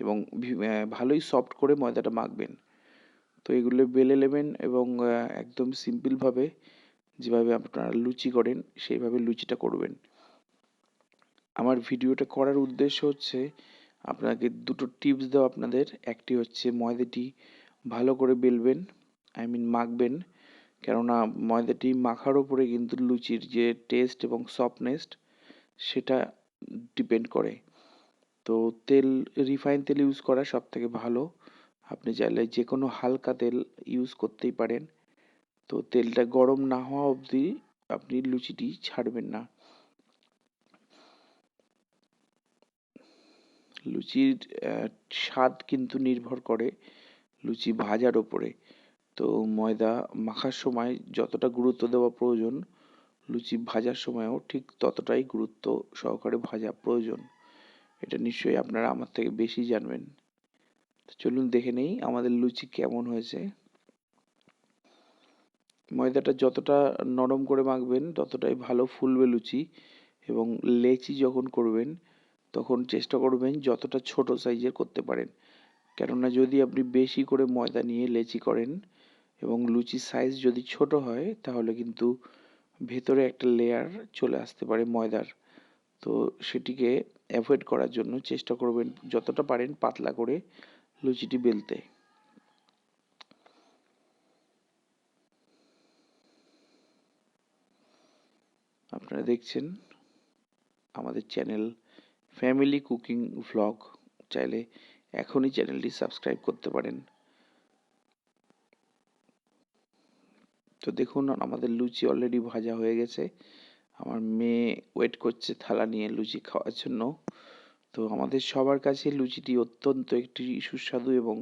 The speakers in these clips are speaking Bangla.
এবং ভালোই সফট করে ময়দাটা মাখবেন। তো এগুলো বেলে নেবেন এবং একদম সিম্পলভাবে যেভাবে আপনারা লুচি করেন সেইভাবে লুচিটা করবেন। আমার ভিডিওটা করার উদ্দেশ্য হচ্ছে আপনাকে দুটো টিপস দেওয়া আপনাদের। একটি হচ্ছে ময়দাটি ভালো করে বেলবেন, মাখবেন, কেননা ময়দাটি মাখার উপরে কিন্তু লুচির যে টেস্ট এবং সফটনেস সেটা ডিপেন্ড করে। তো তেল, রিফাইন তেল ইউজ করা সব থেকে ভালো। আপনি চাইলে যে কোনো হালকা তেল ইউজ করতেই পারেন। তো তেলটা গরম না হওয়া অবধি আপনি লুচিটি ছাড়বেন না। লুচির স্বাদ কিন্তু নির্ভর করে লুচি ভাজার ওপরে। তো ময়দা মাখার সময় যতটা গুরুত্ব দেওয়া প্রয়োজন, লুচি ভাজার সময়ও ঠিক ততটাই গুরুত্ব সহকারে ভাজা প্রয়োজন। এটা নিশ্চয়ই আপনারা আমার থেকে বেশি জানবেন। তো চলুন দেখে নেই আমাদের লুচি কেমন হয়েছে। ময়দাটা যতটা নরম করে মাখবেন ততটাই ভালো ফুলবে লুচি। এবং লেচি যখন করবেন তখন চেষ্টা করবেন যতটা ছোট সাইজের করতে পারেন, কেননা যদি আপনি বেশি করে ময়দা নিয়ে লেচি করেন এবং লুচির সাইজ যদি ছোট হয় তাহলে কিন্তু ভেতরে একটা লেয়ার চলে আসতে পারে ময়দার। তো সেটিকে অ্যাভয়েড করার জন্য চেষ্টা করবেন যতটা পারেন পাতলা করে লুচিটি বেলতে। আপনারা দেখছেন আমাদের চ্যানেল ফ্যামিলি কুকিং ভ্লগ। চাইলে এখনই চ্যানেলটি সাবস্ক্রাইব করতে পারেন। তো দেখুন আমাদের লুচি অলরেডি ভাজা হয়ে গেছে। আমার মেয়ে ওয়েট করছে থালা নিয়ে লুচি খাওয়ার জন্য। তো আমাদের সবার কাছে লুচিটি অত্যন্ত একটি সুস্বাদু এবং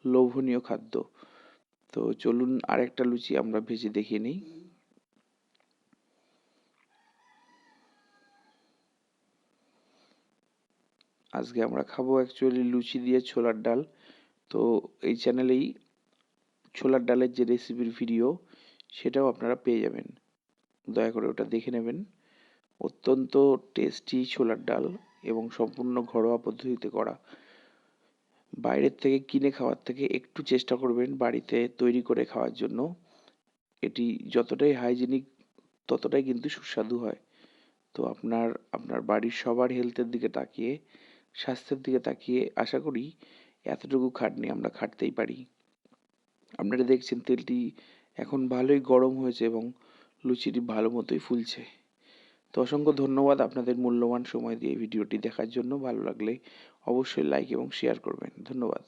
লোভনীয় খাদ্য। তো চলুন আরেকটা লুচি আমরা ভেজে দেখিয়ে নিই। আজকে আমরা খাবো অ্যাকচুয়ালি লুচি দিয়ে ছোলার ডাল। তো এই চ্যানেলেই ছোলার ডালের যে রেসিপির ভিডিও সেটাও আপনারা পেয়ে যাবেন, দয়া করে ওটা দেখে নেবেন। অত্যন্ত টেস্টি ছোলার ডাল এবং সম্পূর্ণ ঘরোয়া পদ্ধতিতে করা। বাইরের থেকে কিনে খাওয়ার থেকে একটু চেষ্টা করবেন বাড়িতে তৈরি করে খাওয়ার জন্য। এটি যতটাই হাইজেনিক ততটাই কিন্তু সুস্বাদু হয়। তো আপনার আপনার বাড়ির সবার হেলথের দিকে তাকিয়ে, স্বাস্থ্যের দিকে তাকিয়ে আশা করি এতটুকু খাটনি আমরা খাটতেই পারি। আপনারা দেখছেন তেলটি এখন ভালোই গরম হয়েছে এবং লুচিটি ভালো মতোই ফুলছে। তো অসংখ্য ধন্যবাদ আপনাদের মূল্যবান সময় দিয়ে ভিডিওটি দেখার জন্য। ভালো লাগলে অবশ্যই লাইক এবং শেয়ার করবেন। ধন্যবাদ।